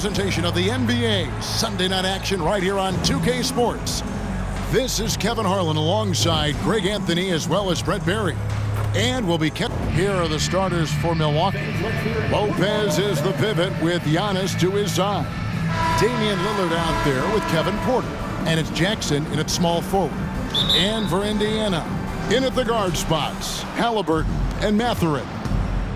presentation of the NBA Sunday night action right here on 2K Sports. This is Kevin Harlan alongside Greg Anthony as well as Brett Berry. And we'll be kept. Here are the starters for Milwaukee. Lopez is the pivot with Giannis to his side. Damian Lillard out there with Kevin Porter. And it's Jackson in at small forward. And for Indiana, in at the guard spots, Halliburton and Mathurin.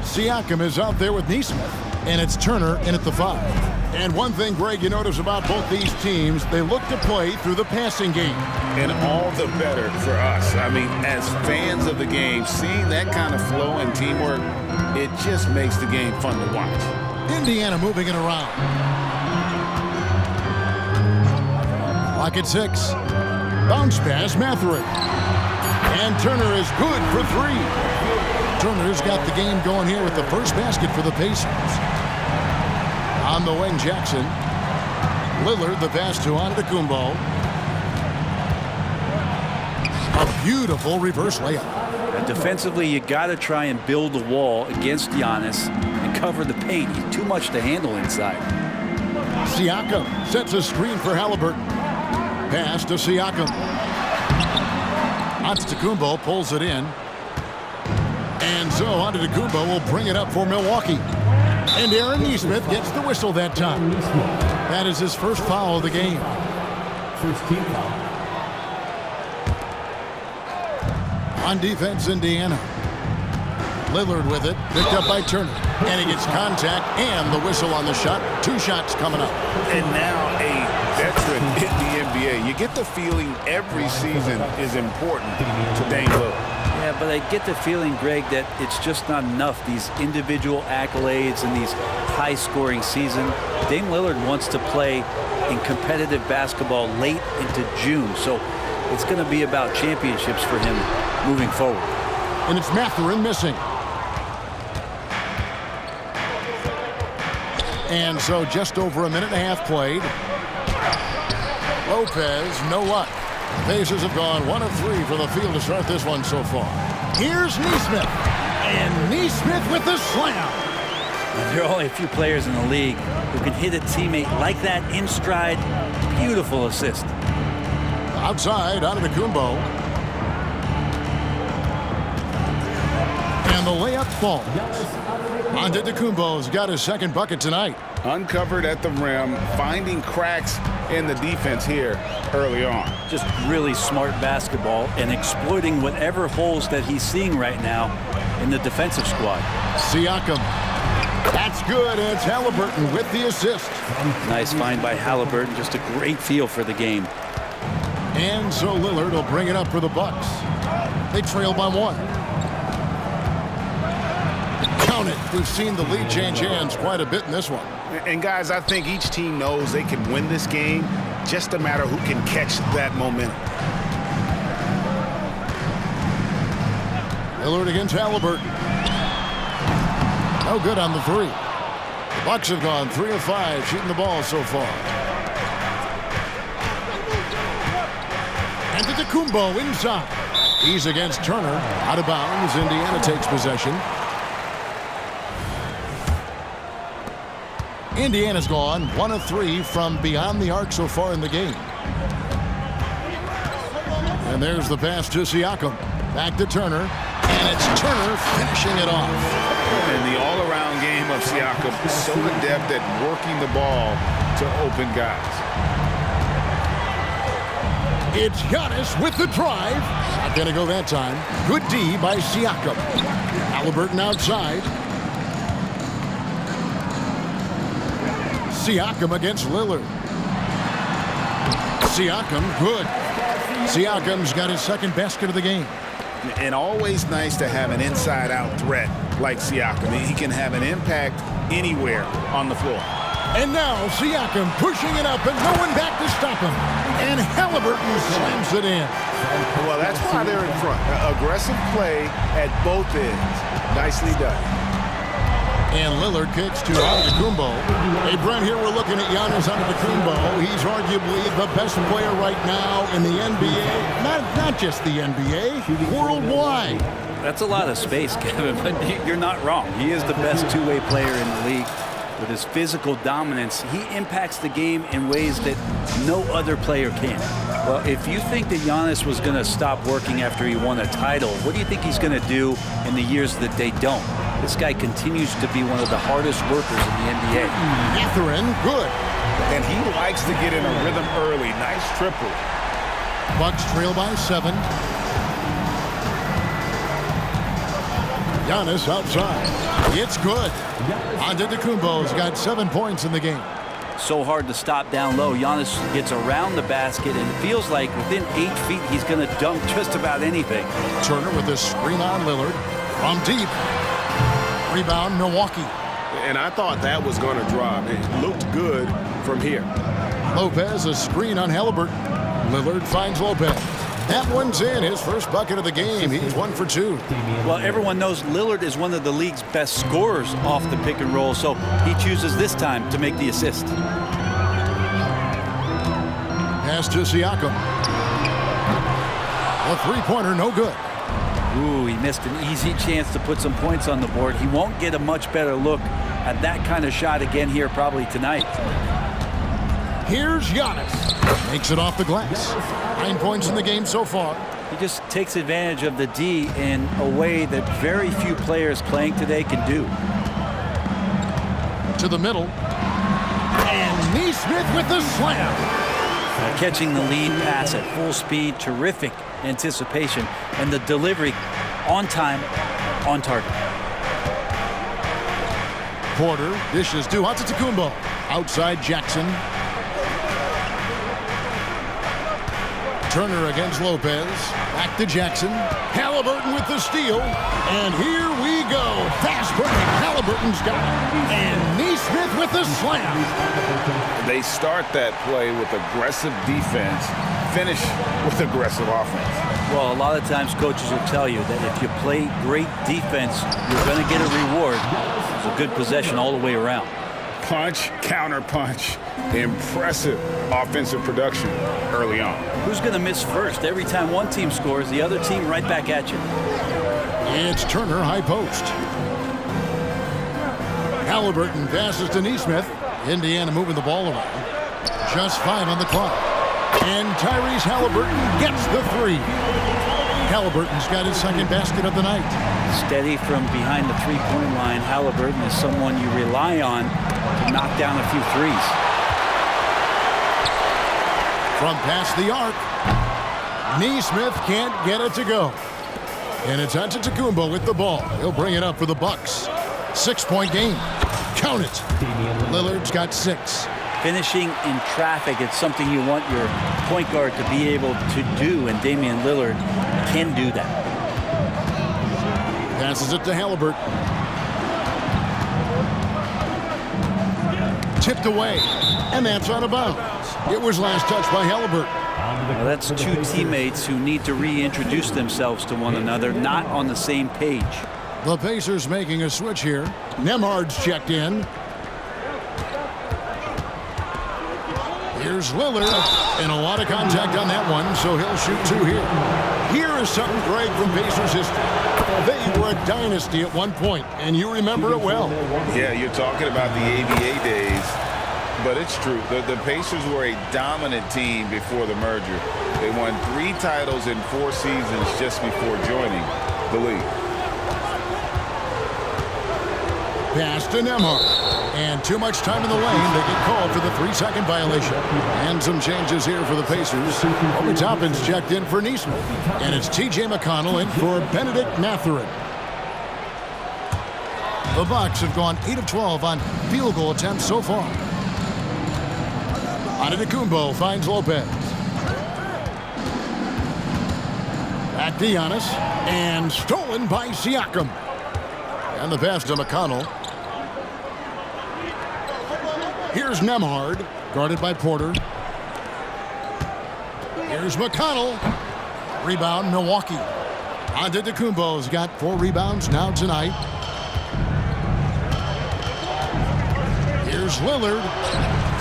Siakam is out there with Nesmith. And it's Turner in at the 5. And one thing, Greg, you notice about both these teams, they look to play through the passing game. And all the better for us. I mean, as fans of the game, seeing that kind of flow and teamwork, it just makes the game fun to watch. Indiana moving it around. Clock at 6. Bounce pass, Mathurin. And Turner is good for 3. Turner's got the game going here with the first basket for the Pacers. On the wing, Jackson. Lillard, the pass to Antetokounmpo. A beautiful reverse layup. And defensively, you got to try and build a wall against Giannis and cover the paint. He's too much to handle inside. Siakam sets a screen for Halliburton. Pass to Siakam. Antetokounmpo pulls it in. And so Antetokounmpo will bring it up for Milwaukee. And Aaron Nesmith gets the whistle that time. That is his first foul of the game. First team foul. On defense, Indiana. Lillard with it, picked up by Turner. And he gets contact and the whistle on the shot. 2 shots coming up. And now a veteran in the NBA. You get the feeling every season is important to Dame Lillard. Yeah, but I get the feeling, Greg, that it's just not enough. These individual accolades and these high-scoring season. Dame Lillard wants to play in competitive basketball late into June. So it's going to be about championships for him moving forward. And it's Mathurin missing. And so just over a minute and a half played. Lopez, no luck. Pacers have gone 1 of 3 for the field to start this one so far. Here's Nesmith. And Nesmith with the slam. There are only a few players in the league who can hit a teammate like that in stride. Beautiful assist. Outside, Antetokounmpo. And the layup falls. Antetokounmpo's got his second bucket tonight. Uncovered at the rim, finding cracks in the defense here early on. Just really smart basketball and exploiting whatever holes that he's seeing right now in the defensive squad. Siakam. That's good. And it's Halliburton with the assist. Nice find by Halliburton. Just a great feel for the game. And so Lillard will bring it up for the Bucks. They trail by 1. Count it. We've seen the lead change hands quite a bit in this one. And guys, I think each team knows they can win this game. Just a matter who can catch that momentum. Lillard against Halliburton. No good on the 3. The Bucks have gone 3 of 5 shooting the ball so far. And Antetokounmpo inside. He's against Turner. Out of bounds. Indiana takes possession. Indiana's gone 1 of 3 from beyond the arc so far in the game. And there's the pass to Siakam. Back to Turner. And it's Turner finishing it off. And the all-around game of Siakam is so adept at working the ball to open guys. It's Giannis with the drive. Not going to go that time. Good D by Siakam. Halliburton outside. Siakam against Lillard. Siakam, good. Siakam's got his second basket of the game. And always nice to have an inside-out threat like Siakam. He can have an impact anywhere on the floor. And now Siakam pushing it up and no one back to stop him. And Halliburton slams it in. Well, that's why they're in front. Aggressive play at both ends. Nicely done. And Lillard kicks to Antetokounmpo. Hey, Brent, here we're looking at Giannis Antetokounmpo. He's arguably the best player right now in the NBA. Not just the NBA, worldwide. That's a lot of space, Kevin, but you're not wrong. He is the best two-way player in the league. With his physical dominance, he impacts the game in ways that no other player can. Well, if you think that Giannis was going to stop working after he won a title, what do you think he's going to do in the years that they don't? This guy continues to be one of the hardest workers in the NBA. Mathurin, good. And he likes to get in a rhythm early. Nice triple. Bucks trail by 7. Giannis outside. It's good. Antetokounmpo's got 7 points in the game. So hard to stop down low. Giannis gets around the basket, and it feels like within 8 feet he's going to dunk just about anything. Turner with a screen on Lillard. From deep. Rebound, Milwaukee. And I thought that was going to drop. It looked good from here. Lopez, a screen on Halliburton. Lillard finds Lopez. That one's in. His first bucket of the game. He's 1 for 2. Well, everyone knows Lillard is one of the league's best scorers off the pick and roll, so he chooses this time to make the assist. Pass to Siakam. A three-pointer, no good. Ooh, he missed an easy chance to put some points on the board. He won't get a much better look at that kind of shot again here probably tonight. Here's Giannis. Makes it off the glass. 9 points in the game so far. He just takes advantage of the D in a way that very few players playing today can do. To the middle. And Nesmith with the slam. Catching the lead pass at full speed, terrific anticipation, and the delivery on time, on target. Porter dishes to Antetokounmpo. Outside Jackson. Turner against Lopez. Back to Jackson. Halliburton with the steal. And here we go. Fast break. Halliburton's got it. And Nesmith with the slam. They start that play with aggressive defense, finish with aggressive offense. Well, a lot of times coaches will tell you that if you play great defense, you're going to get a reward. It's a good possession all the way around. Punch, counter punch. Impressive offensive production early on. Who's going to miss first? Every time one team scores, the other team right back at you. It's Turner, high post. Halliburton passes to Nesmith. Indiana moving the ball around. Just 5 on the clock. And Tyrese Halliburton gets the 3. Halliburton's got his second basket of the night. Steady from behind the three-point line. Halliburton is someone you rely on to knock down a few threes. From past the arc, Nesmith can't get it to go. And it's Antetokounmpo with the ball. He'll bring it up for the Bucks. 6-point game. Count it. Lillard's got 6. Finishing in traffic, it's something you want your point guard to be able to do, and Damian Lillard can do that. Passes it to Halliburton. Tipped away, and that's out of bounds. It was last touched by Halliburton. Well, that's two teammates who need to reintroduce themselves to one another, not on the same page. The Pacers making a switch here. Nembhard's checked in. Here's Lillard, and a lot of contact on that one, so he'll shoot 2 here. Here is something great from Pacers history. They were a dynasty at one point, and you remember it well. Yeah, you're talking about the ABA days, but it's true. The Pacers were a dominant team before the merger. They won 3 titles in 4 seasons just before joining the league. Pass to Nembhard. And too much time in the lane. They get called for the 3-second violation. And some changes here for the Pacers. Obi Toppin's checked in for Nesmith. And it's T.J. McConnell in for Benedict Mathurin. The Bucks have gone 8 of 12 on field goal attempts so far. Antetokounmpo finds Lopez. Back to Giannis. And stolen by Siakam. And the pass to McConnell. Here's Nembhard, guarded by Porter. Here's McConnell. Rebound, Milwaukee. Antetokounmpo's got 4 rebounds now tonight. Here's Lillard.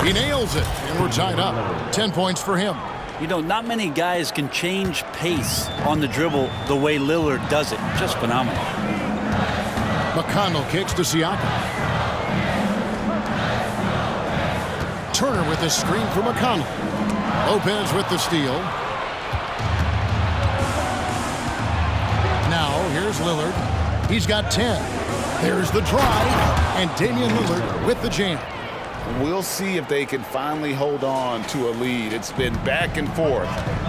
He nails it, and we're tied up. 10 points for him. You know, not many guys can change pace on the dribble the way Lillard does it. Just phenomenal. McConnell kicks to Siakam. Turner with the screen for McConnell. Lopez with the steal. Now, here's Lillard. He's got 10. There's the drive, and Damian Lillard with the jam. We'll see if they can finally hold on to a lead. It's been back and forth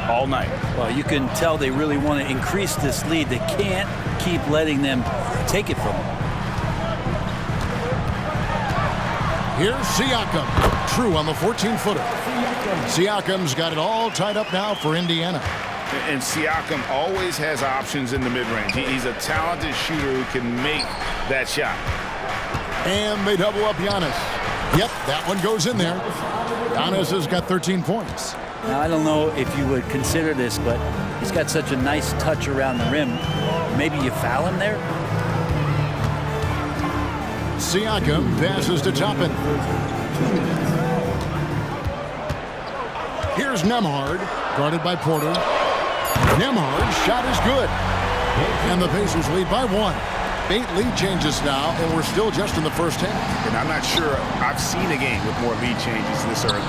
all night. Well, you can tell they really want to increase this lead. They can't keep letting them take it from them. Here's Siakam. True on the 14-footer. Siakam's got it all tied up now for Indiana. And Siakam always has options in the mid-range. He's a talented shooter who can make that shot. And they double up Giannis. Yep, that one goes in there. Giannis has got 13 points. Now, I don't know if you would consider this, but he's got such a nice touch around the rim. Maybe you foul him there? Siakam passes to Toppin. Here's Nembhard, guarded by Porter. Nembhard's shot is good. And the Pacers lead by 1. 8 lead changes now, and we're still just in the first half. And I'm not sure I've seen a game with more lead changes this early.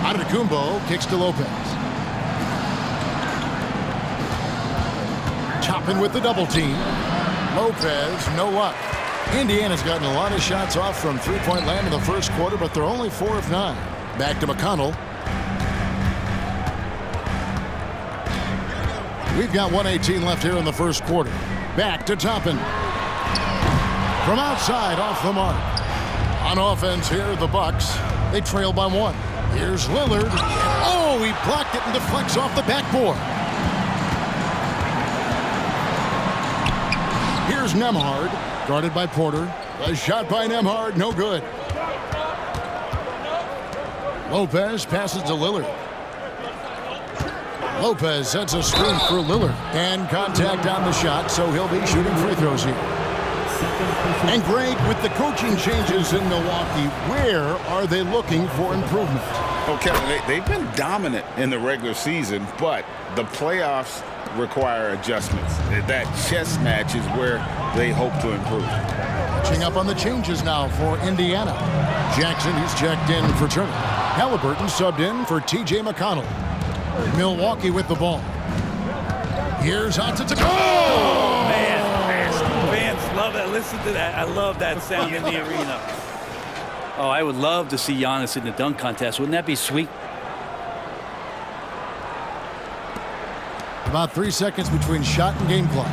Antetokounmpo kicks to Lopez. Toppin with the double team. Lopez, no luck. Indiana's gotten a lot of shots off from three-point land in the first quarter, but they're only 4 of 9. Back to McConnell. We've got 1:18 left here in the first quarter. Back to Toppin. From outside, off the mark. On offense here, the Bucks. They trail by 1. Here's Lillard. Oh, he blocked it and deflects off the backboard. Here's Nembhard, guarded by Porter. A shot by Nembhard, no good. Lopez passes to Lillard. Lopez sets a screen for Lillard. And contact on the shot, so he'll be shooting free throws here. And Greg, with the coaching changes in Milwaukee, where are they looking for improvement? Oh, Kevin, they've been dominant in the regular season, but the playoffs require adjustments. That chess match is where they hope to improve. Catching up on the changes now for Indiana. Jackson, he's checked in for Turner. Halliburton subbed in for T.J. McConnell. Milwaukee with the ball. Here's Antetokounmpo. Oh, man. Fans love that. Listen to that. I love that sound in the arena. Oh, I would love to see Giannis in the dunk contest. Wouldn't that be sweet? About 3 seconds between shot and game clock.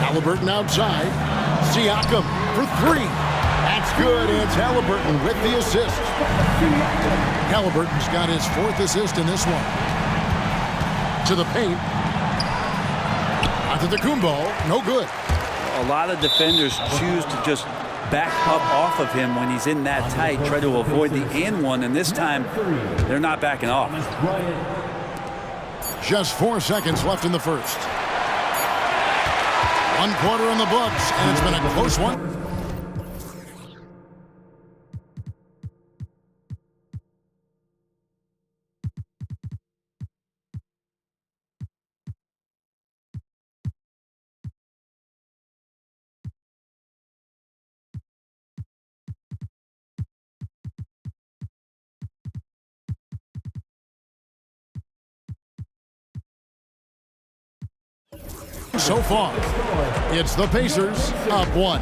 Halliburton outside. Siakam for 3. That's good. It's Halliburton with the assist. Halliburton's got his 4th assist in this one. To the paint. Antetokounmpo, no good. A lot of defenders choose to just back up off of him when he's in that tight, try to avoid the and one, and this time they're not backing off. Just 4 seconds left in the first. 1 quarter in the books, and it's been a close one. So far, it's the Pacers up 1.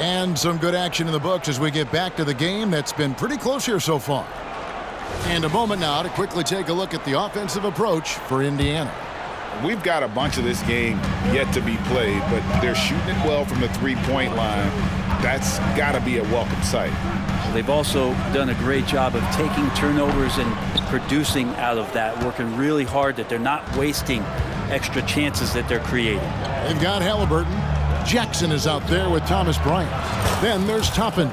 And some good action in the books as we get back to the game that's been pretty close here so far. And a moment now to quickly take a look at the offensive approach for Indiana. We've got a bunch of this game yet to be played, but they're shooting it well from the three-point line. That's got to be a welcome sight. They've also done a great job of taking turnovers and producing out of that, working really hard that they're not wasting extra chances that they're creating. They've got Halliburton. Jackson is out there with Thomas Bryant. Then there's Toppin.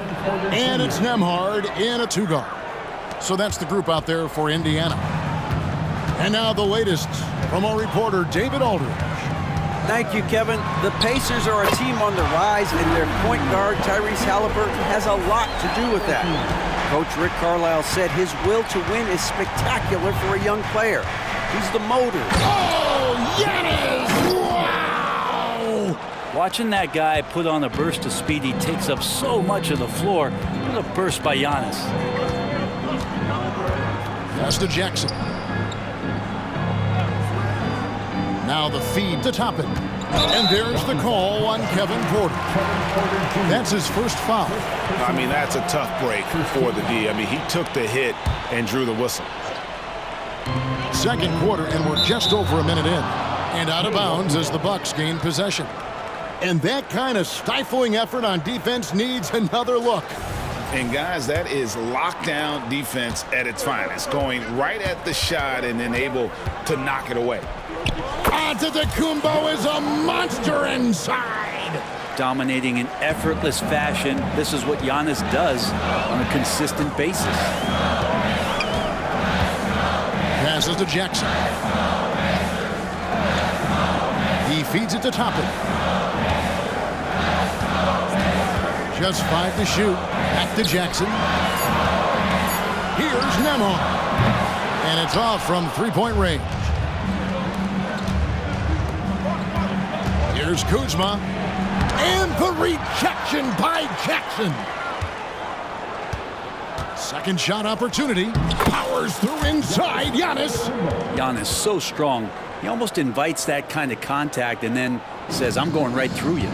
And it's Nembhard in a 2-guard. So that's the group out there for Indiana. And now the latest from our reporter, David Aldridge. Thank you, Kevin. The Pacers are a team on the rise, and their point guard, Tyrese Halliburton, has a lot to do with that. Coach Rick Carlisle said his will to win is spectacular for a young player. He's the motor. Oh, Giannis Watching that guy put on a burst of speed, he takes up so much of the floor. What a burst by Giannis. Pass to Jackson. Now the feed to Toppin. And there's the call on Kevin Porter. That's his first foul. I mean, that's a tough break for the D. I mean, he took the hit and drew the whistle. Second quarter, and we're just over a minute in. And out of bounds as the Bucks gain possession. And that kind of stifling effort on defense needs another look. And guys, that is lockdown defense at its finest. Going right at the shot and then able to knock it away. Antetokounmpo is a monster inside. Dominating in effortless fashion. This is what Giannis does on a consistent basis. Passes to Jackson. He feeds it to Toppin. Just 5 to shoot. Back to Jackson. Here's Nembhard. And it's off from three-point range. Here's Kuzma. And the rejection by Jackson. Second shot opportunity. Powers through inside. Giannis so strong. He almost invites that kind of contact and then says, I'm going right through you.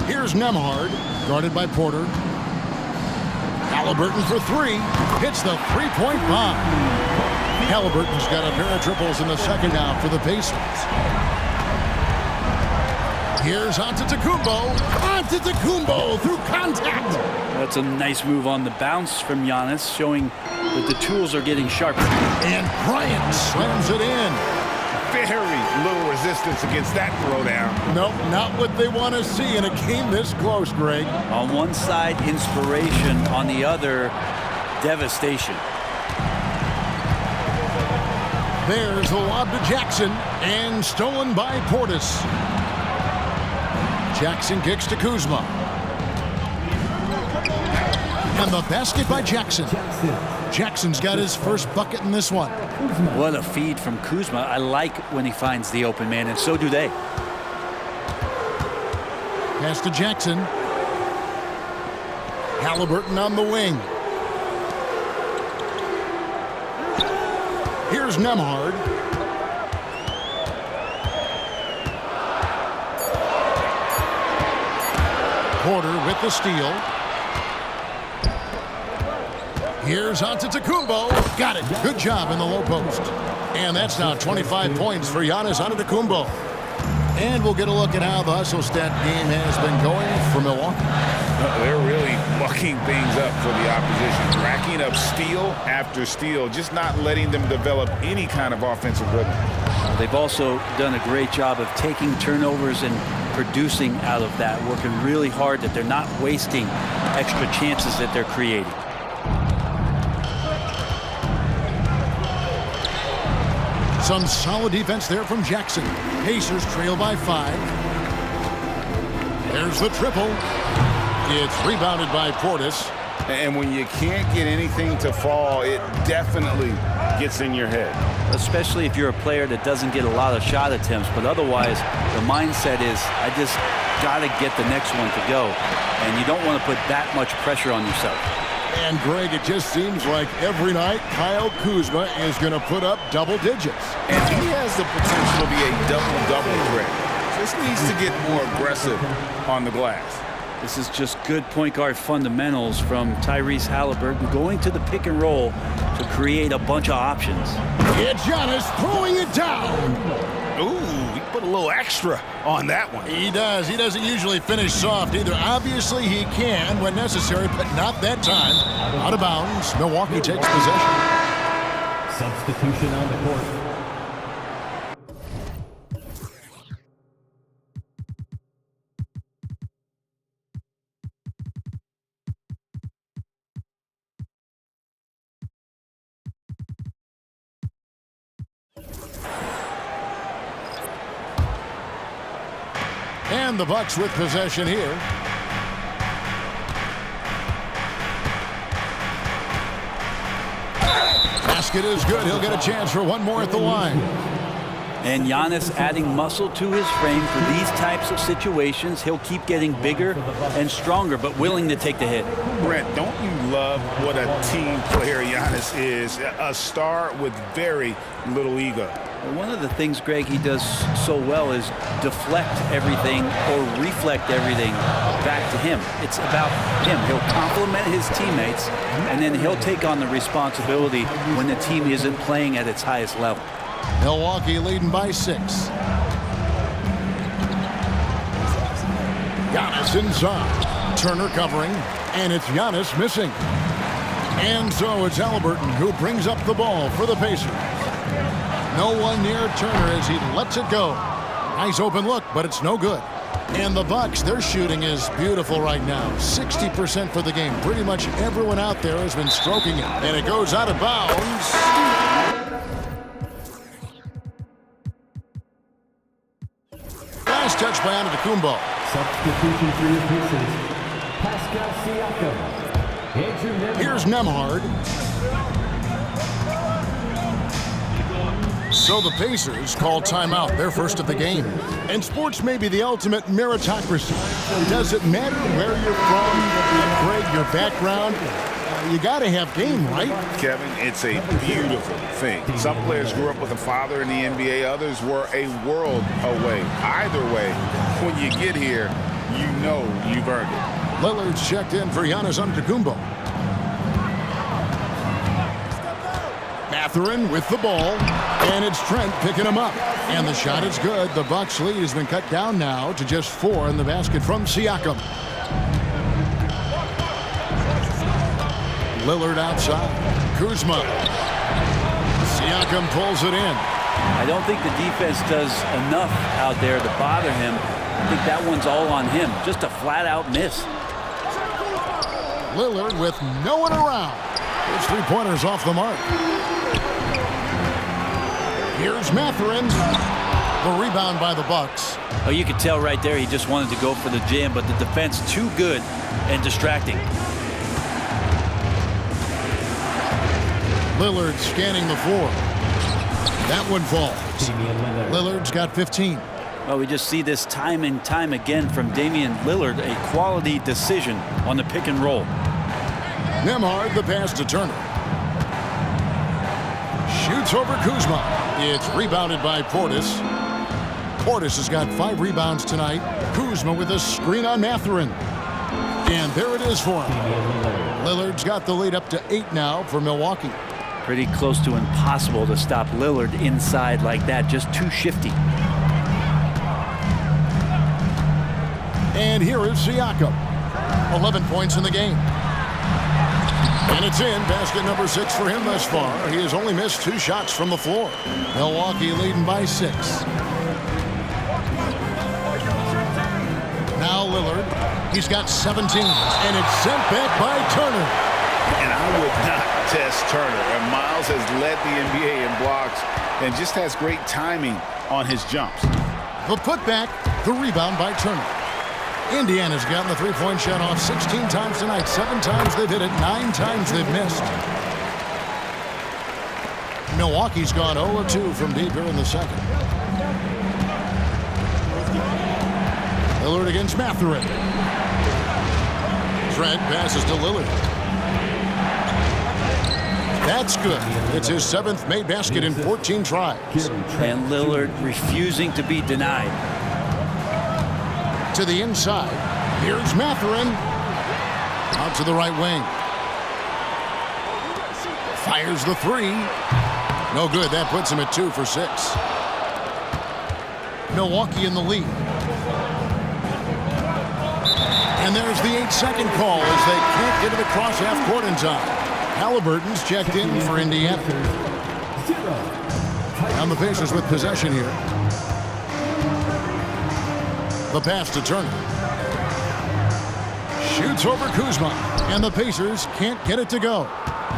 Here's Nembhard, guarded by Porter. Halliburton for three. Hits the three-point bomb. Halliburton's got a pair of triples in the second half for the Pacers. Here's Antetokounmpo. Antetokounmpo through contact. That's a nice move on the bounce from Giannis, showing that the tools are getting sharper. And Bryant slams it in. Very little resistance against that throwdown. Nope, not what they want to see in a game this close, Greg. On one side, inspiration. On the other, devastation. There's the lob to Jackson, and stolen by Portis. Jackson kicks to Kuzma. And the basket by Jackson. Jackson's got his first bucket in this one. What a feed from Kuzma. I like when he finds the open man, and so do they. Pass to Jackson. Halliburton on the wing. Here's Nembhard. Porter with the steal. Here's Antetokounmpo. Got it. Good job in the low post. And that's now 25 points for Giannis Antetokounmpo. And we'll get a look at how the hustle stat game has been going for Milwaukee. They're really mucking things up for the opposition. Racking up steal after steal, just not letting them develop any kind of offensive rhythm. They've also done a great job of taking turnovers and producing out of that, working really hard that they're not wasting extra chances that they're creating. Some solid defense there from Jackson. Pacers trail by 5. There's the triple. It's rebounded by Portis. And when you can't get anything to fall, it definitely gets in your head. Especially if you're a player that doesn't get a lot of shot attempts. But otherwise, the mindset is, I just got to get the next one to go. And you don't want to put that much pressure on yourself. And, Greg, it just seems like every night Kyle Kuzma is going to put up double digits. And he has the potential to be a double-double threat. Just needs to get more aggressive on the glass. This is just good point guard fundamentals from Tyrese Halliburton, going to the pick and roll to create a bunch of options. It's Giannis throwing it down. Ooh, he put a little extra on that one. He does. He doesn't usually finish soft either. Obviously, he can when necessary, but not that time. Out of bounds. Milwaukee takes possession. Substitution on the court. And the Bucks with possession here. Basket is good. He'll get a chance for one more at the line. And Giannis adding muscle to his frame for these types of situations. He'll keep getting bigger and stronger, but willing to take the hit. Brent, don't you love what a team player Giannis is? A star with very little ego. One of the things, Greg, he does so well is deflect everything or reflect everything back to him. It's about him. He'll compliment his teammates, and then he'll take on the responsibility when the team isn't playing at its highest level. Milwaukee leading by 6. Giannis inside. Turner covering, and it's Giannis missing. And so it's Haliburton who brings up the ball for the Pacers. No one near Turner as he lets it go. Nice open look, but it's no good. And the Bucks, their shooting is beautiful right now. 60% for the game. Pretty much everyone out there has been stroking it. And it goes out of bounds. Last touch by Antetokounmpo. Substitution for your pieces. Pascal Siakam. Andrew Nembhard. Here's Nembhard. So the Pacers call timeout, their first of the game. And sports may be the ultimate meritocracy. Does it matter where you're from, Greg, your background? You got to have game, right? Kevin, it's a beautiful thing. Some players grew up with a father in the NBA. Others were a world away. Either way, when you get here, you know you've earned it. Lillard's checked in for Giannis Antetokounmpo. Mathurin with the ball, and it's Trent picking him up. And the shot is good. The Bucks lead has been cut down now to just 4 in the basket from Siakam. Lillard outside. Kuzma. Siakam pulls it in. I don't think the defense does enough out there to bother him. I think that one's all on him. Just a flat-out miss. Lillard with no one around. His three-pointers off the mark. Here's Mathurin. The rebound by the Bucks. Oh, you could tell right there he just wanted to go for the jam, but the defense too good and distracting. Lillard scanning the floor. That one falls. Lillard's got 15. Well, we just see this time and time again from Damian Lillard, a quality decision on the pick and roll. Nembhard, the pass to Turner. Shoots over Kuzma. It's rebounded by Portis. Portis has got 5 rebounds tonight. Kuzma with a screen on Mathurin. And there it is for him. Lillard's got the lead up to 8 now for Milwaukee. Pretty close to impossible to stop Lillard inside like that. Just too shifty. And here is Siakam. 11 points in the game. And it's in. Basket number 6 for him thus far. He has only missed 2 shots from the floor. Milwaukee leading by 6. Now Lillard. He's got 17. And it's sent back by Turner. And I would not test Turner. And Miles has led the NBA in blocks and just has great timing on his jumps. The putback, the rebound by Turner. Indiana's gotten the three-point shot off 16 times tonight. 7 times they've hit it, 9 times they've missed. Milwaukee's gone 0-2 from deep here in the second. Lillard against Mathurin. Trent passes to Lillard. That's good. It's his 7th made basket in 14 tries. And Lillard refusing to be denied. To the inside. Here's Mathurin. Out to the right wing. Fires the 3. No good. That puts him at 2 for 6. Milwaukee in the lead. And there's the 8-second call as they can't get it across half court in time. Haliburton's checked in for Indiana. And the Pacers with possession here. The pass to Turner. Shoots over Kuzma. And the Pacers can't get it to go.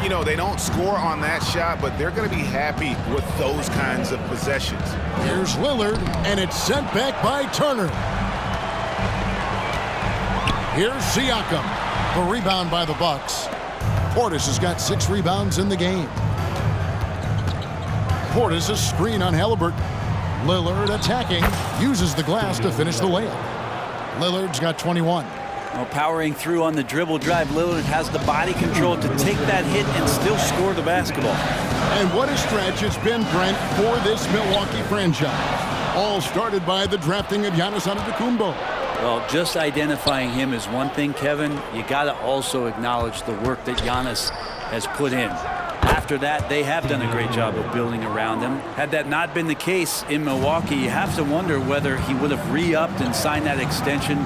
You know, they don't score on that shot, but they're going to be happy with those kinds of possessions. Here's Lillard, and it's sent back by Turner. Here's Siakam. The rebound by the Bucks. Portis has got 6 rebounds in the game. Portis a screen on Haliburton. Lillard attacking, uses the glass to finish the layup. Lillard's got 21. Well, powering through on the dribble drive, Lillard has the body control to take that hit and still score the basketball. And what a stretch it's been, Brent, for this Milwaukee franchise. All started by the drafting of Giannis Antetokounmpo. Well, just identifying him is one thing, Kevin. You got to also acknowledge the work that Giannis has put in. After that, they have done a great job of building around him. Had that not been the case in Milwaukee, you have to wonder whether he would have re-upped and signed that extension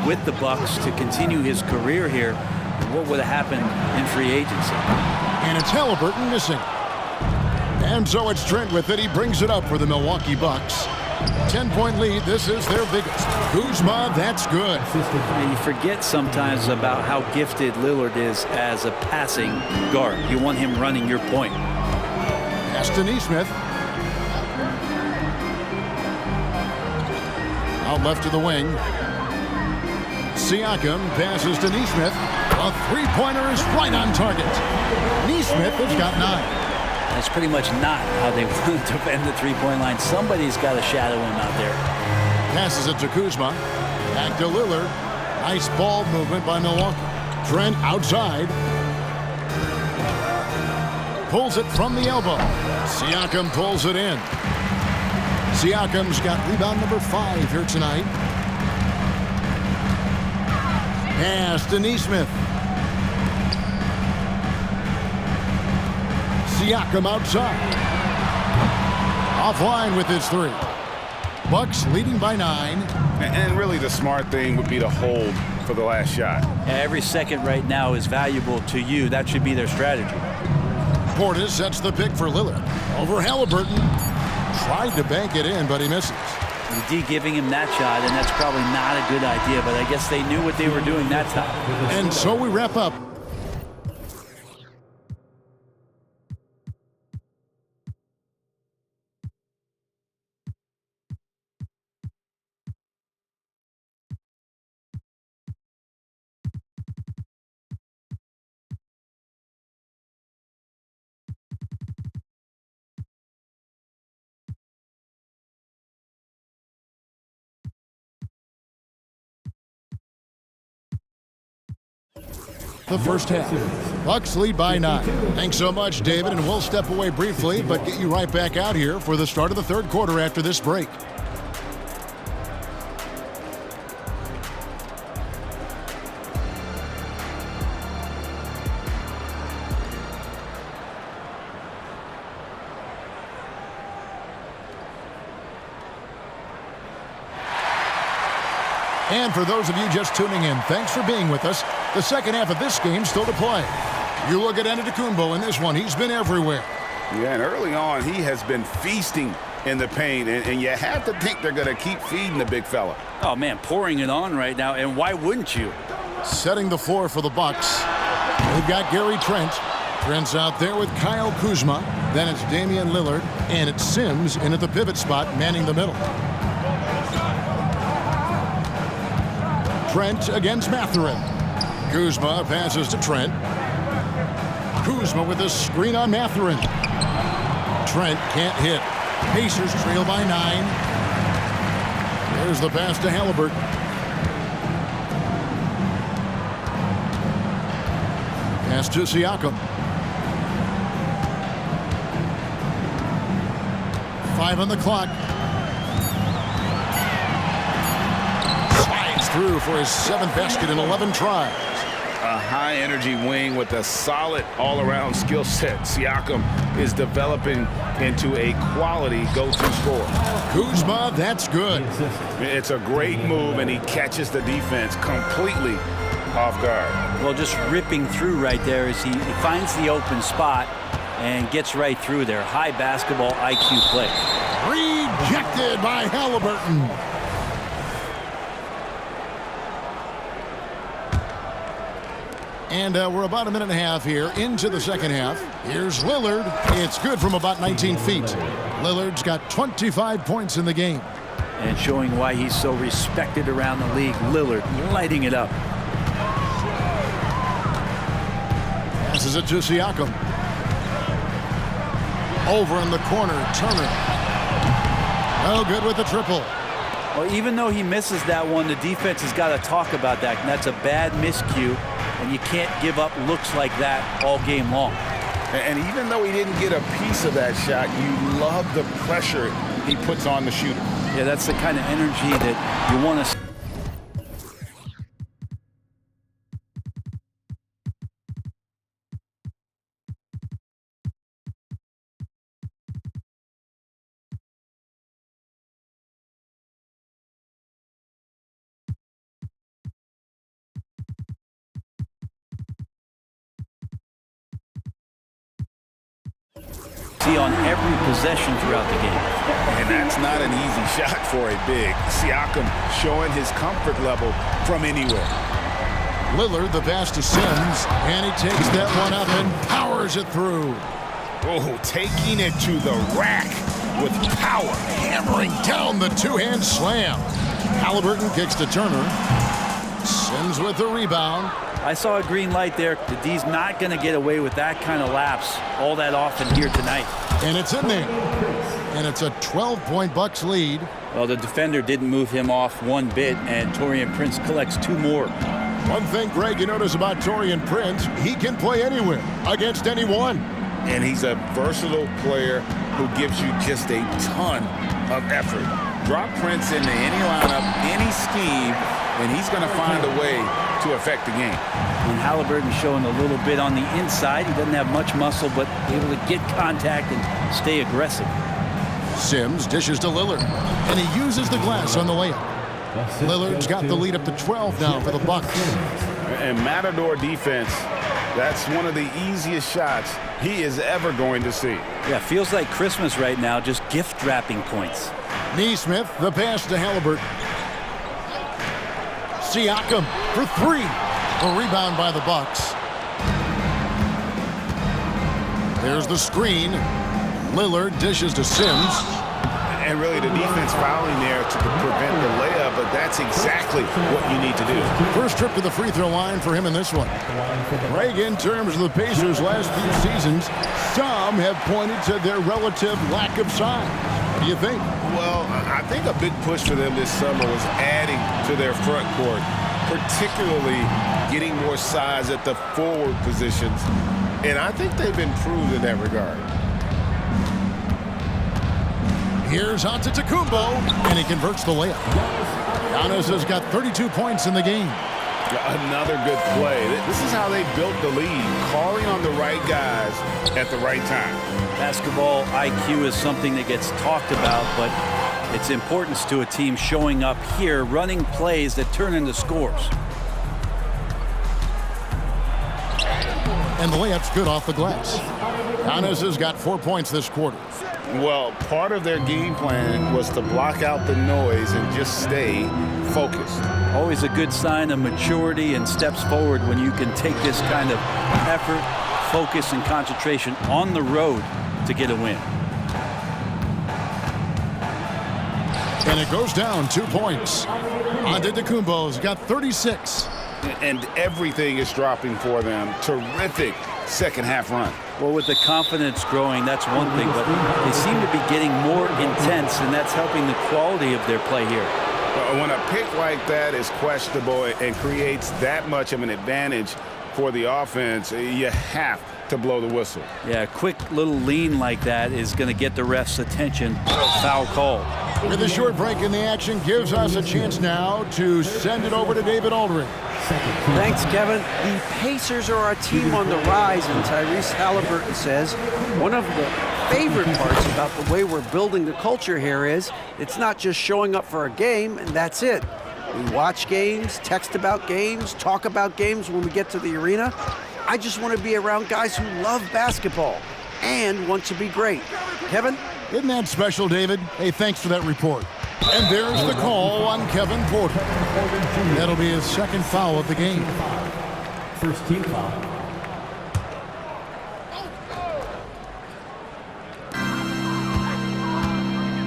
with the Bucks to continue his career here. And what would have happened in free agency? And it's Haliburton missing. And so it's Trent with it. He brings it up for the Milwaukee Bucks. 10-point lead. This is their biggest. Kuzma, that's good. And you forget sometimes about how gifted Lillard is as a passing guard. You want him running your point. Pass to Nesmith. Out left to the wing. Siakam passes to Nesmith. A three-pointer is right on target. Nesmith has got 9. That's pretty much not how they want to defend the three-point line. Somebody's got to shadow him out there. Passes it to Kuzma. Back to Lillard. Nice ball movement by Milwaukee. Trent outside. Pulls it from the elbow. Siakam pulls it in. Siakam's got rebound number 5 here tonight. Pass to Nesmith. Siakam outside. Offline with his 3. Bucks leading by 9. And really the smart thing would be to hold for the last shot. Every second right now is valuable to you. That should be their strategy. Portis sets the pick for Lillard. Over Haliburton. Tried to bank it in, but he misses. The D giving him that shot, and that's probably not a good idea, but I guess they knew what they were doing that time. And so we wrap up. The first half. Bucks lead by 9. Thanks so much, David, and we'll step away briefly, but get you right back out here for the start of the third quarter after this break. And for those of you just tuning in, thanks for being with us. The second half of this game still to play. You look at Antetokounmpo in this one. He's been everywhere. Yeah, and early on, he has been feasting in the paint, and you have to think they're going to keep feeding the big fella. Oh, man, pouring it on right now, and why wouldn't you? Setting the floor for the Bucks. They've got Gary Trent. Trent's out there with Kyle Kuzma. Then it's Damian Lillard, and it's Sims in at the pivot spot, manning the middle. Trent against Mathurin. Kuzma passes to Trent. Kuzma with a screen on Mathurin. Trent can't hit. Pacers trail by 9. There's the pass to Haliburton. Pass to Siakam. 5 on the clock. Through for his 7th basket in 11 tries. A high-energy wing with a solid all-around skill set. Siakam is developing into a quality go-to scorer. Kuzma, that's good. It's a great move, and he catches the defense completely off guard. Well, just ripping through right there as he finds the open spot and gets right through there. High basketball IQ play. Rejected by Haliburton. And we're about a minute and a half here into the second half. Here's Lillard. It's good from about 19 feet. Lillard's got 25 points in the game. And showing why he's so respected around the league. Lillard lighting it up. Passes it to Siakam. Over in the corner, Turner. No good with the triple. Well, even though he misses that one, the defense has got to talk about that. And that's a bad miscue, and you can't give up looks like that all game long. And even though he didn't get a piece of that shot, you love the pressure he puts on the shooter. Yeah, that's the kind of energy that you want to. See on every possession throughout the game. And that's not an easy shot for a big. Siakam showing his comfort level from anywhere. Lillard the pass to Sims, and he takes that one up and powers it through. Oh, taking it to the rack with power. Hammering down the two-hand slam. Halliburton kicks to Turner. Sims with the rebound. I saw a green light there. The D's not going to get away with that kind of lapse all that often here tonight. And it's in there. And it's a 12-point Bucks lead. Well, the defender didn't move him off one bit, and Taurean Prince collects 2 more. One thing, Greg, you notice about Taurean Prince, he can play anywhere, against anyone. And he's a versatile player who gives you just a ton of effort. Drop Prince into any lineup, any scheme, and he's going to find a way to affect the game. And Halliburton showing a little bit on the inside. He doesn't have much muscle, but able to get contact and stay aggressive. Sims dishes to Lillard, and he uses the glass on the layup. Lillard's got the lead up to 12 now for the Bucks. And Matador defense, that's one of the easiest shots he is ever going to see. Yeah, feels like Christmas right now, just gift wrapping points. Neesmith, the pass to Halliburton. Siakam for 3. A rebound by the Bucks. There's the screen. Lillard dishes to Sims. And really the defense fouling there to prevent the layup, but that's exactly what you need to do. First trip to the free throw line for him in this one. Greg, in terms of the Pacers' last few seasons, some have pointed to their relative lack of size. What do you think? Well, I think a big push for them this summer was adding to their front court, particularly getting more size at the forward positions. And I think they've improved in that regard. Here's Antetokounmpo, and he converts the layup. Giannis has got 32 points in the game. Another good play. This is how they built the lead, calling on the right guys at the right time. Basketball IQ is something that gets talked about, but its importance to a team showing up here, running plays that turn into scores. And the layup's good off the glass. Giannis has got 4 points this quarter. Well, part of their game plan was to block out the noise and just stay focused. Always a good sign of maturity and steps forward when you can take this kind of effort, focus, and concentration on the road to get a win. And it goes down 2 points. Antetokounmpo's got 36. And everything is dropping for them. Terrific second half run. Well, with the confidence growing, that's one thing, but they seem to be getting more intense, and that's helping the quality of their play here. When a pick like that is questionable and creates that much of an advantage for the offense, you have to blow the whistle. Yeah, a quick little lean like that is going to get the ref's attention. Foul call. With a short break in the action, gives us a chance now to send it over to David Aldridge. Thanks, Kevin. The Pacers are a team on the rise, and Tyrese Halliburton says one of the favorite parts about the way we're building the culture here is it's not just showing up for a game and that's it. We watch games, text about games, talk about games when we get to the arena. I just want to be around guys who love basketball and want to be great. Kevin? Isn't that special, David? Hey, thanks for that report. And there's the call on Kevin Porter. That'll be his second foul of the game. First team foul.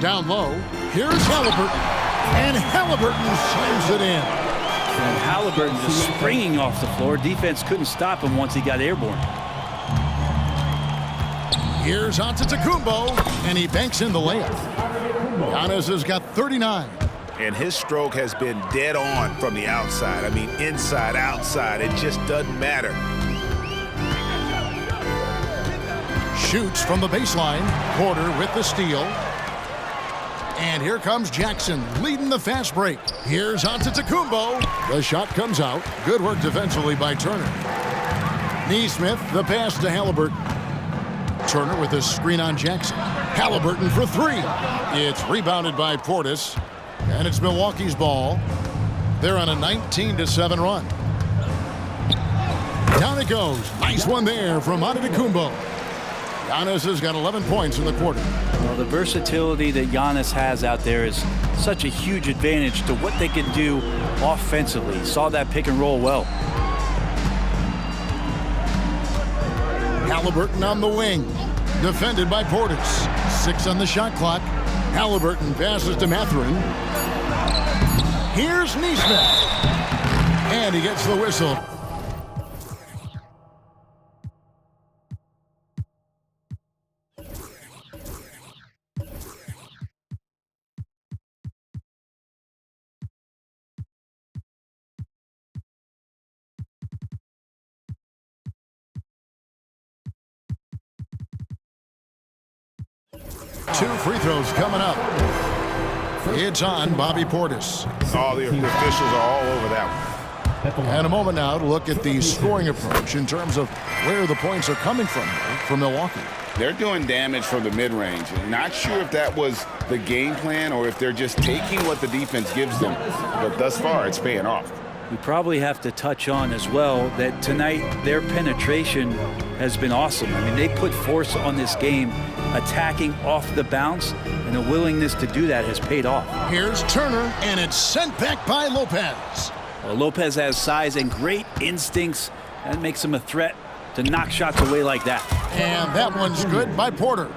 Down low, here's Halliburton. And Halliburton slams it in. And Halliburton just springing off the floor. Defense couldn't stop him once he got airborne. Here's Antetokounmpo, and he banks in the layup. Giannis has got 39. And his stroke has been dead on from the outside. I mean, inside, outside, it just doesn't matter. Shoots from the baseline. Porter with the steal. And here comes Jackson leading the fast break. Here's Antetokounmpo. The shot comes out. Good work defensively by Turner. Nesmith, the pass to Halliburton. Turner with a screen on Jackson. Halliburton for three. It's rebounded by Portis. And it's Milwaukee's ball. They're on a 19-7 run. Down it goes. Nice one there from Antetokounmpo. Giannis has got 11 points in the quarter. Well, the versatility that Giannis has out there is such a huge advantage to what they can do offensively. Saw that pick and roll well. Halliburton on the wing. Defended by Portis. 6 on the shot clock. Halliburton passes to Mathurin. Here's Nesmith. And he gets the whistle. Two free throws coming up. It's on Bobby Portis. All the officials are all over that one. And a moment now to look at the scoring approach in terms of where the points are coming from Milwaukee. They're doing damage from the mid-range. Not sure if that was the game plan or if they're just taking what the defense gives them. But thus far, it's paying off. We probably have to touch on as well that tonight their penetration has been awesome. I mean, they put force on this game, attacking off the bounce, and a willingness to do that has paid off. Here's Turner, and it's sent back by Lopez. Well, Lopez has size and great instincts. That makes him a threat to knock shots away like that. And that one's good by Porter.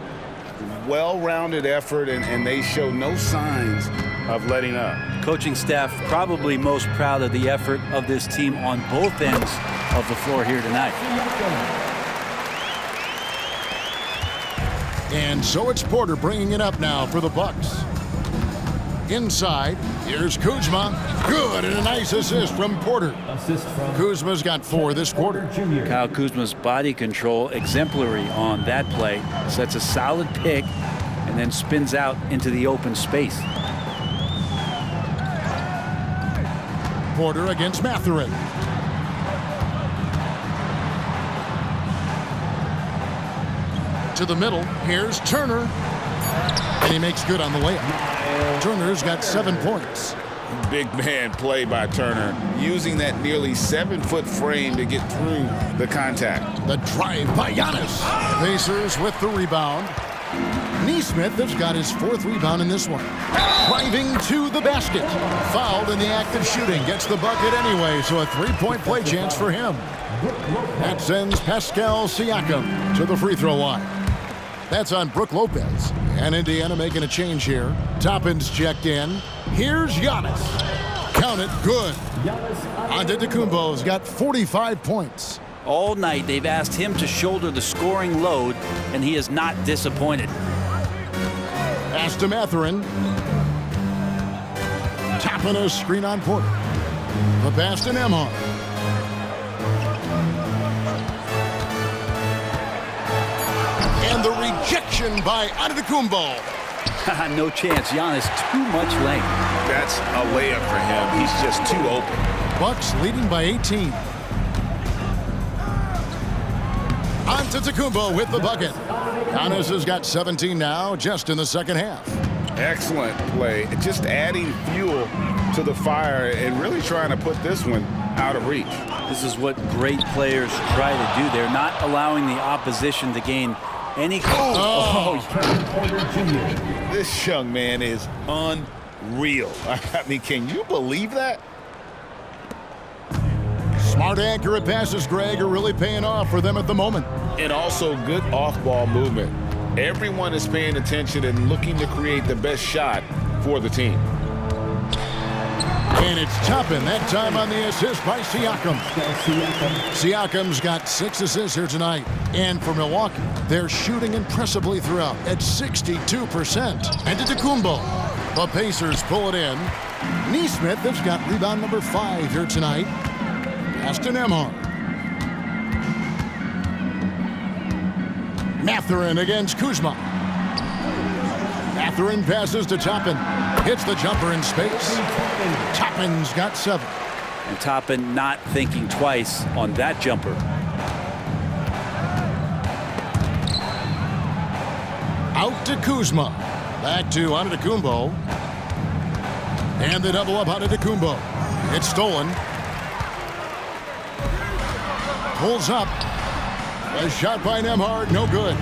Well-rounded effort, and they show no signs of letting up. Coaching staff probably most proud of the effort of this team on both ends of the floor here tonight. And so it's Porter bringing it up now for the Bucks. Inside, here's Kuzma. Good, and a nice assist from Porter. Kuzma's got 4 this quarter. Kyle Kuzma's body control exemplary on that play. Sets a solid pick and then spins out into the open space. Porter against Mathurin. To the middle, here's Turner. And he makes good on the layup. Turner's got 7 points. Big man play by Turner, using that nearly 7-foot frame to get through the contact. The drive by Giannis. Pacers with the rebound. Nesmith has got his 4th rebound in this one. Driving to the basket. Fouled in the act of shooting. Gets the bucket anyway, so a 3-point play chance for him. That sends Pascal Siakam to the free throw line. That's on Brook Lopez. And Indiana making a change here. Toppin's checked in. Here's Giannis. Count it, good. Antetokounmpo's got 45 points. All night they've asked him to shoulder the scoring load, and he is not disappointed. Pass to Mathurin. Toppin a screen on Porter. The pass to Nembhard. And the rejection by Antetokounmpo. No chance. Giannis, too much length. That's a layup for him. He's just too open. Bucks leading by 18. Antetokounmpo with the bucket. Giannis has got 17 now, just in the second half. Excellent play. Just adding fuel to the fire and really trying to put this one out of reach. This is what great players try to do. They're not allowing the opposition to gain any. This young man is unreal. I mean, can you believe that? Smart, accurate passes, Greg, are really paying off for them at the moment. And also good off-ball movement. Everyone is paying attention and looking to create the best shot for the team. And it's Toppin that time on the assist by Siakam. Siakam's got 6 assists here tonight. And for Milwaukee, they're shooting impressively throughout at 62%. And Antetokounmpo. The Pacers pull it in. Nesmith has got rebound number 5 here tonight. Pass to Nembhard. Mathurin against Kuzma. Mathurin passes to Toppin. Hits the jumper in space. Toppin's got 7. And Toppin not thinking twice on that jumper. Out to Kuzma. Back to Antetokounmpo. And the double up Antetokounmpo. It's stolen. Pulls up. A shot by Nembhard, no good.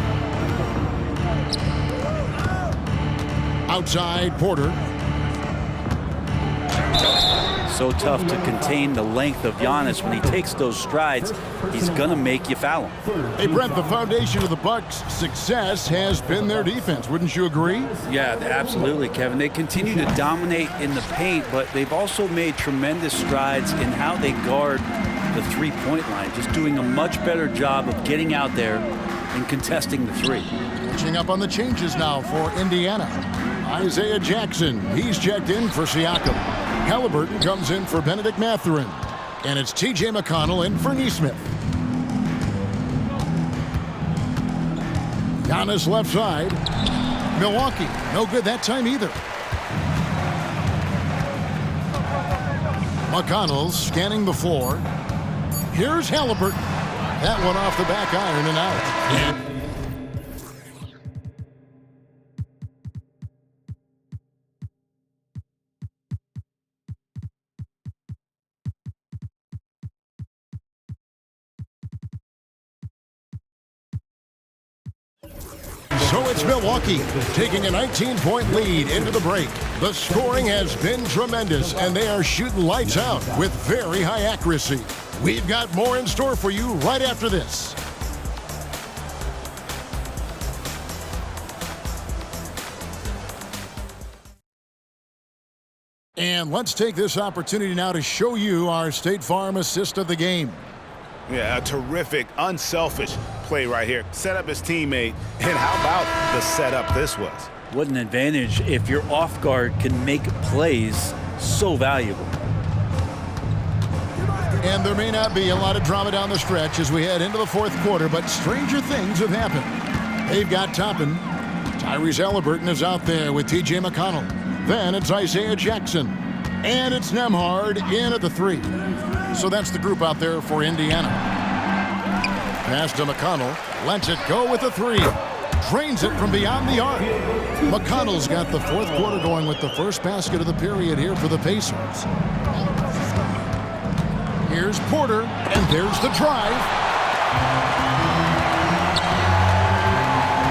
Outside, Porter. So tough to contain the length of Giannis. When he takes those strides, he's going to make you foul him. Hey, Brent, the foundation of the Bucks' success has been their defense. Wouldn't you agree? Yeah, absolutely, Kevin. They continue to dominate in the paint, but they've also made tremendous strides in how they guard the three-point line, just doing a much better job of getting out there and contesting the three. Catching up on the changes now for Indiana. Isaiah Jackson, he's checked in for Siakam. Halliburton comes in for Benedict Mathurin. And it's T.J. McConnell in for Nesmith. Giannis left side. Milwaukee, no good that time either. McConnell's scanning the floor. Here's Halliburton. That one off the back iron and out. So it's Milwaukee taking a 19-point lead into the break. The scoring has been tremendous, and they are shooting lights out with very high accuracy. We've got more in store for you right after this. And let's take this opportunity now to show you our State Farm assist of the game. Yeah, a terrific, unselfish play right here. Set up his teammate, and how about the setup this was? What an advantage if your off guard can make plays so valuable. And there may not be a lot of drama down the stretch as we head into the fourth quarter, but stranger things have happened. They've got Toppin. Tyrese Halliburton is out there with T.J. McConnell. Then it's Isaiah Jackson. And it's Nembhard in at the 3. So that's the group out there for Indiana. Pass to McConnell. Lets it go with the 3. Drains it from beyond the arc. McConnell's got the fourth quarter going with the first basket of the period here for the Pacers. Here's Porter, and there's the drive.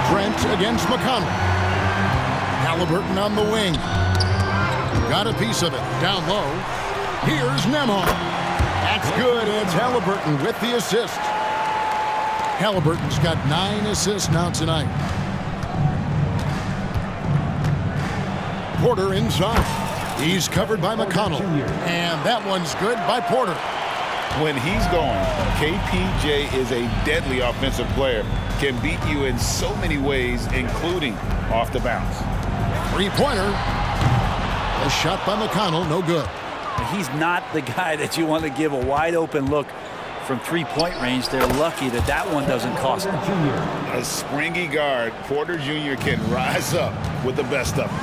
Trent against McConnell. Halliburton on the wing. Got a piece of it. Down low. Here's Nembhard. That's good. It's Halliburton with the assist. Halliburton's got 9 assists now tonight. Porter inside. He's covered by McConnell. And that one's good by Porter. When he's going, KPJ is a deadly offensive player. Can beat you in so many ways, including off the bounce. Three-pointer. A shot by McConnell, no good. He's not the guy that you want to give a wide-open look from three-point range. They're lucky that that one doesn't cost them. A springy guard, Porter Jr. can rise up with the best of them.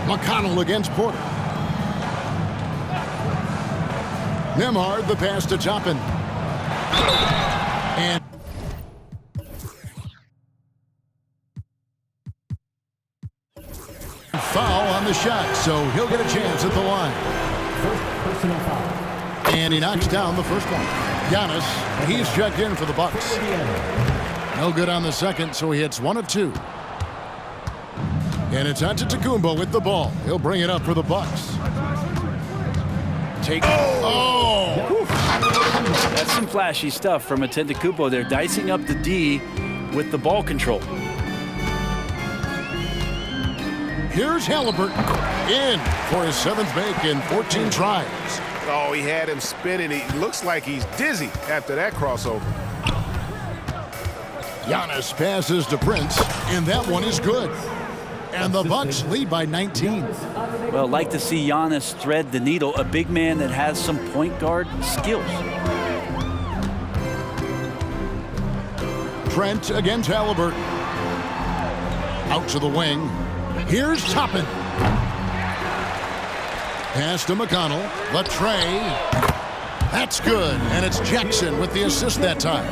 McConnell against Porter. Nembhard, the pass to Toppin. And foul on the shot, so he'll get a chance at the line. Personal foul. And he knocks down the first one. Giannis, he's checked in for the Bucks. No good on the second, so he hits 1 of 2. And it's Antetokounmpo with the ball. He'll bring it up for the Bucks. That's some flashy stuff from Antetokounmpo. They're dicing up the D with the ball control. Here's Halliburton in for his 7th make in 14 tries. Oh, he had him spinning. He looks like he's dizzy after that crossover. Giannis passes to Prince, and that one is good. And the Bucks lead by 19. Well, like to see Giannis thread the needle, a big man that has some point guard skills. Trent against Halliburton. Out to the wing. Here's Toppin. Pass to McConnell. Latrey. That's good. And it's Jackson with the assist that time.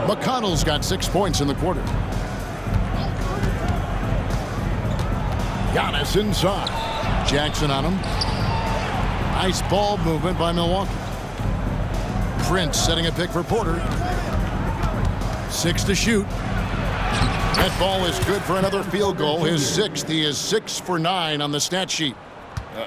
McConnell's got 6 points in the quarter. Giannis inside. Jackson on him. Nice ball movement by Milwaukee. Prince setting a pick for Porter. 6 to shoot. That ball is good for another field goal. His 6th. He is 6 for 9 on the stat sheet.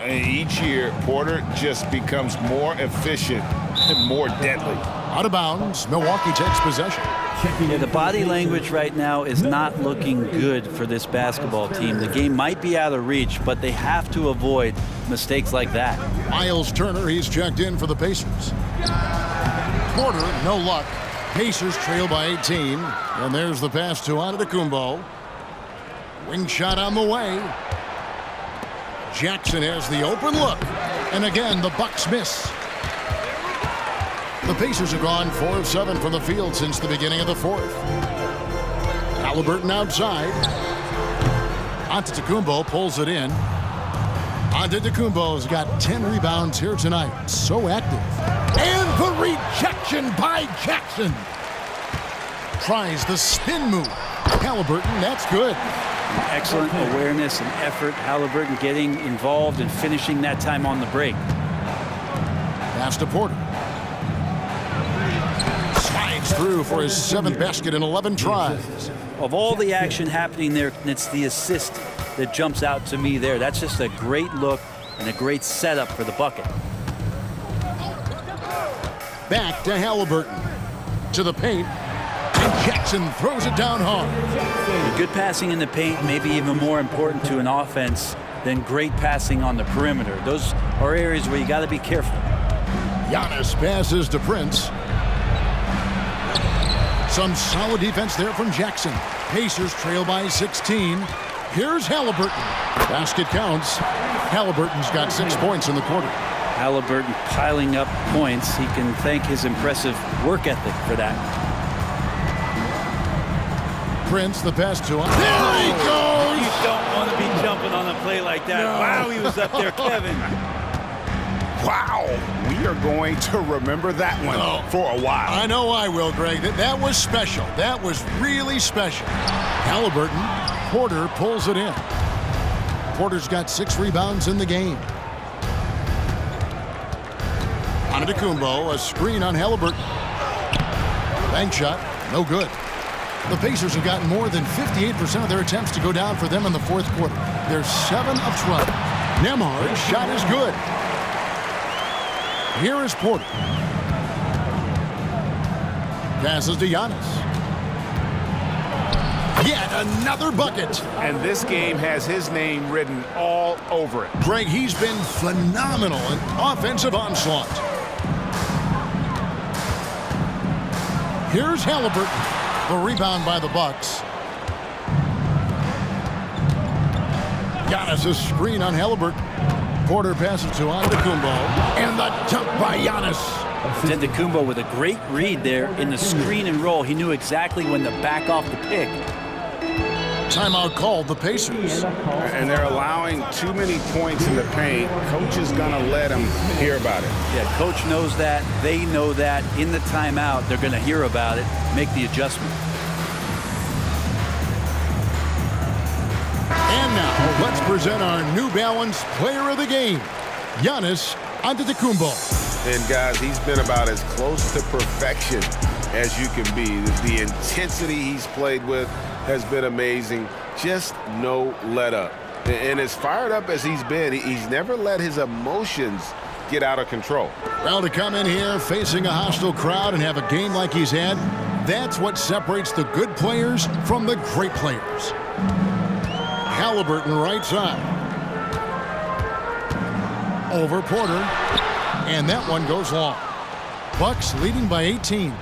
Each year, Porter just becomes more efficient and more deadly. Out of bounds. Milwaukee takes possession. Yeah, the body language right now is not looking good for this basketball team. The game might be out of reach, but they have to avoid mistakes like that. Miles Turner, he's checked in for the Pacers. Porter, no luck. Pacers trail by 18. And there's the pass to Antetokounmpo. Wing shot on the way. Jackson has the open look. And again, the Bucks miss. The Pacers have gone 4 of 7 from the field since the beginning of the 4th. Halliburton outside. Antetokounmpo pulls it in. Antetokounmpo's got 10 rebounds here tonight. So active. And the rejection by Jackson. Tries the spin move. Halliburton, that's good. Excellent awareness and effort. Halliburton getting involved and finishing that time on the break. Pass to Porter. Slides through for his 7th basket in 11 tries. Of all the action happening there, it's the assist that jumps out to me there. That's just a great look and a great setup for the bucket. Back to Halliburton. To the paint. And Jackson throws it down hard. Good passing in the paint may be even more important to an offense than great passing on the perimeter. Those are areas where you got to be careful. Giannis passes to Prince. Some solid defense there from Jackson. Pacers trail by 16. Here's Halliburton. Basket counts. Halliburton's got 6 points in the quarter. Halliburton piling up points. He can thank his impressive work ethic for that. Prince, the pass to him. There he goes! You don't want to be jumping on a play like that. No. Wow, he was up there, Kevin. Wow, we are going to remember that one for a while. I know I will, Greg. That was special. That was really special. Halliburton, Porter pulls it in. Porter's got 6 rebounds in the game. Antetokounmpo, a screen on Halliburton. Bank shot, no good. The Pacers have gotten more than 58% of their attempts to go down for them in the 4th quarter. They're 7 of 12. Nembhard's shot is good. Here is Porter. Passes to Giannis. Yet another bucket. And this game has his name written all over it. Greg, he's been phenomenal in offensive onslaught. Here's Halliburton. The rebound by the Bucks. Giannis, a screen on Halliburton. Porter passes to Antetokounmpo. And the dunk by Giannis. Antetokounmpo with a great read there in the screen and roll. He knew exactly when to back off the pick. Timeout called the Pacers. And they're allowing too many points in the paint. Coach is going to let them hear about it. Yeah, coach knows that. They know that. In the timeout, they're going to hear about it, make the adjustment. And now, let's present our New Balance Player of the Game, Giannis Antetokounmpo. And guys, he's been about as close to perfection as you can be. The intensity he's played with has been amazing. Just no let up. And as fired up as he's been, he's never let his emotions get out of control. Well, to come in here facing a hostile crowd and have a game like he's had, that's what separates the good players from the great players. Halliburton right side. Over Porter. And that one goes long. Bucks leading by 18.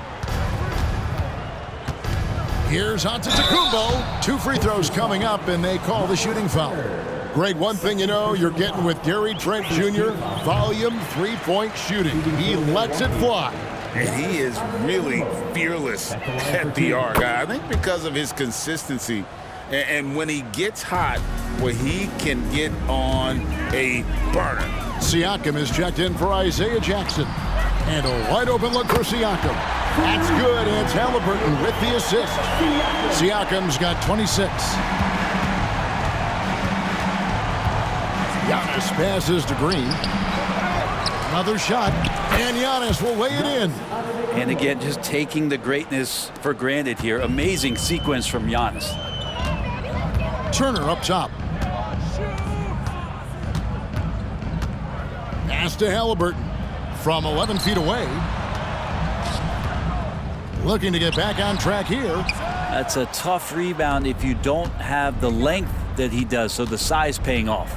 Here's Antetokounmpo. 2 free throws coming up, and they call the shooting foul. Greg, one thing you know you're getting with Gary Trent Jr., volume three-point shooting. He lets it fly. And he is really fearless at the arc. I think because of his consistency. And when he gets hot, well, he can get on a burner. Siakam is checked in for Isaiah Jackson. And a wide open look for Siakam. That's good, and it's Halliburton with the assist. Siakam's got 26. Giannis passes to Green. Another shot, and Giannis will lay it in. And again, just taking the greatness for granted here. Amazing sequence from Giannis. Turner up top. Pass to Halliburton from 11 feet away. Looking to get back on track here. That's a tough rebound if you don't have the length that he does, so the size paying off.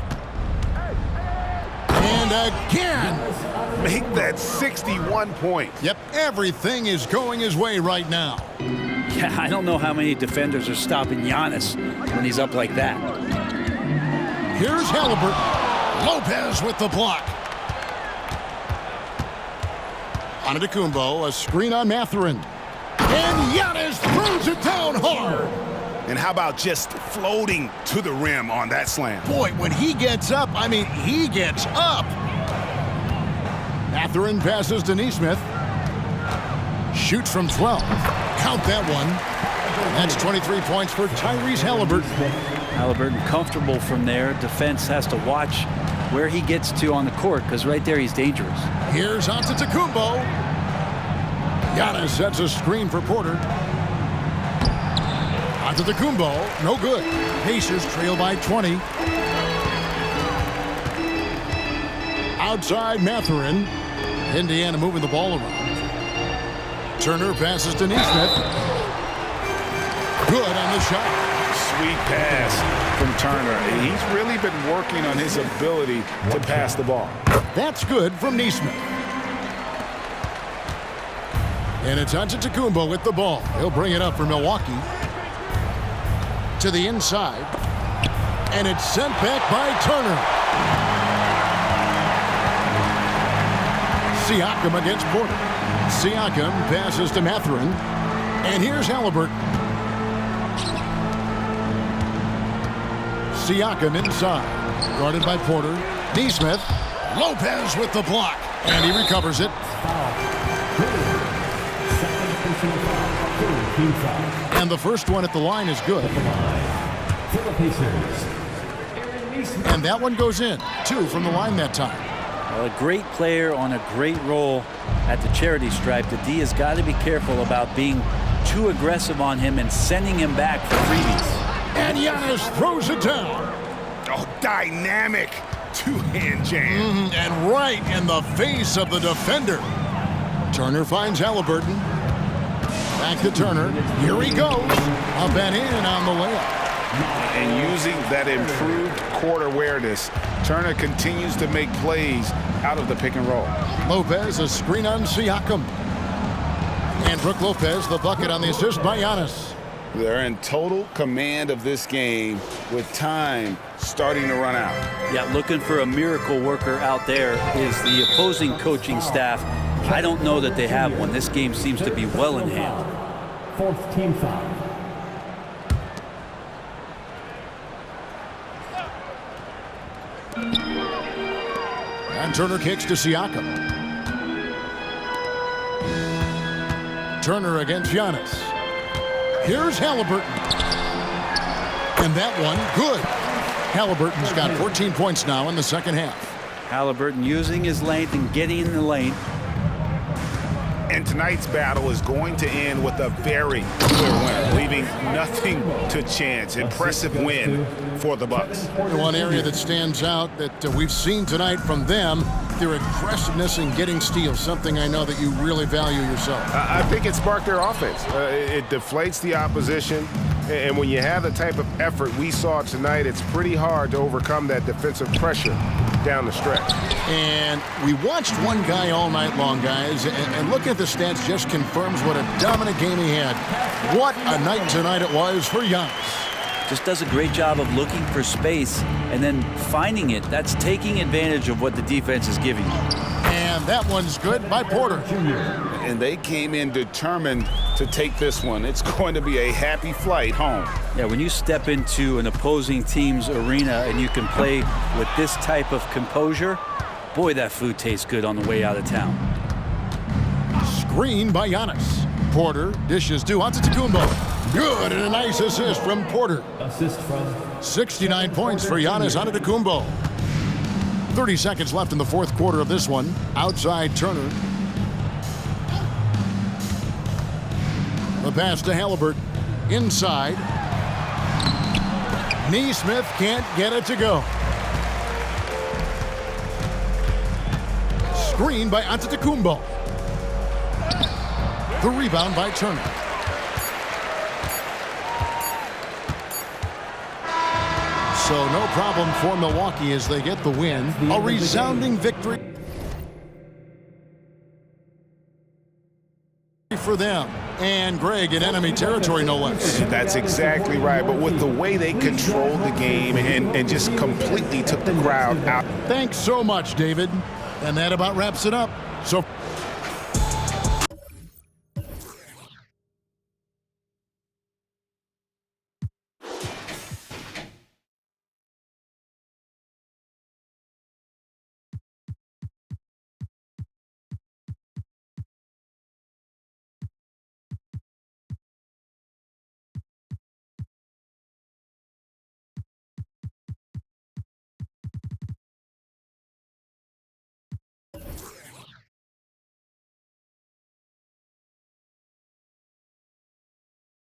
And again. Make that 61 points. Yep, everything is going his way right now. Yeah, I don't know how many defenders are stopping Giannis when he's up like that. Here's Halliburton. Lopez with the block. Antetokounmpo, a screen on Mathurin. And Giannis throws it down hard. And how about just floating to the rim on that slam? Boy, when he gets up, I mean, he gets up. Mathurin passes to Nesmith. Shoots from 12. Count that one. That's 23 points for Tyrese Halliburton. Halliburton comfortable from there. Defense has to watch where he gets to on the court, because right there he's dangerous. Here's Antetokounmpo. Giannis sets a screen for Porter. Antetokounmpo, no good. Pacers trail by 20. Outside Mathurin. Indiana moving the ball around. Turner passes to Nesmith. Good on the shot. Sweet pass from Turner. He's really been working on his ability to pass the ball. That's good from Nesmith. And it's Antetokounmpo with the ball. He'll bring it up for Milwaukee. To the inside. And it's sent back by Turner. Siakam against Porter. Siakam passes to Mathurin. And here's Halliburton. Siakam inside. Guarded by Porter. Nesmith. Lopez with the block. And he recovers it. And the first one at the line is good. And that one goes in. 2 from the line that time. Well, a great player on a great role at the charity stripe. The D has got to be careful about being too aggressive on him and sending him back for freebies. And Giannis throws it down. Oh, dynamic two-hand jam. And right in the face of the defender. Turner finds Halliburton. Back to Turner. Here he goes. Up and in on the layup. And using that improved court awareness, Turner continues to make plays out of the pick and roll. Lopez, a screen on Siakam. And Brook Lopez, the bucket on the assist by Giannis. They're in total command of this game with time starting to run out. Yeah, looking for a miracle worker out there is the opposing coaching staff. I don't know that they have one. This game seems to be well in hand. 4th team foul. And Turner kicks to Siakam. Turner against Giannis. Here's Halliburton. And that one, good. Halliburton's got 14 points now in the second half. Halliburton using his length and getting in the lane. And tonight's battle is going to end with a very clear winner, leaving nothing to chance. Impressive win for the Bucks. One area that stands out that we've seen tonight from them, their aggressiveness in getting steals, something I know that you really value yourself. I think it sparked their offense. It deflates the opposition. And when you have the type of effort we saw tonight, it's pretty hard to overcome that defensive pressure down the stretch. And we watched one guy all night long, guys, and looking at the stats just confirms what a dominant game he had. What a night tonight it was for Giannis. Just does a great job of looking for space and then finding it. That's taking advantage of what the defense is giving you. And that one's good by Porter. And they came in determined to take this one. It's going to be a happy flight home. Yeah, when you step into an opposing team's arena and you can play with this type of composure, boy, that food tastes good on the way out of town. Screen by Giannis. Porter dishes to Antetokounmpo. Good, and a nice assist from Porter. Assist from 69 points for Giannis Antetokounmpo. 30 seconds left in the fourth quarter of this one. Outside Turner. The pass to Halliburton. Inside. Nesmith can't get it to go. Screen by Antetokounmpo. The rebound by Turner. So no problem for Milwaukee as they get the win. A resounding victory for them. And Greg in enemy territory, no less. That's exactly right. But with the way they controlled the game and just completely took the crowd out. Thanks so much, David. And that about wraps it up. So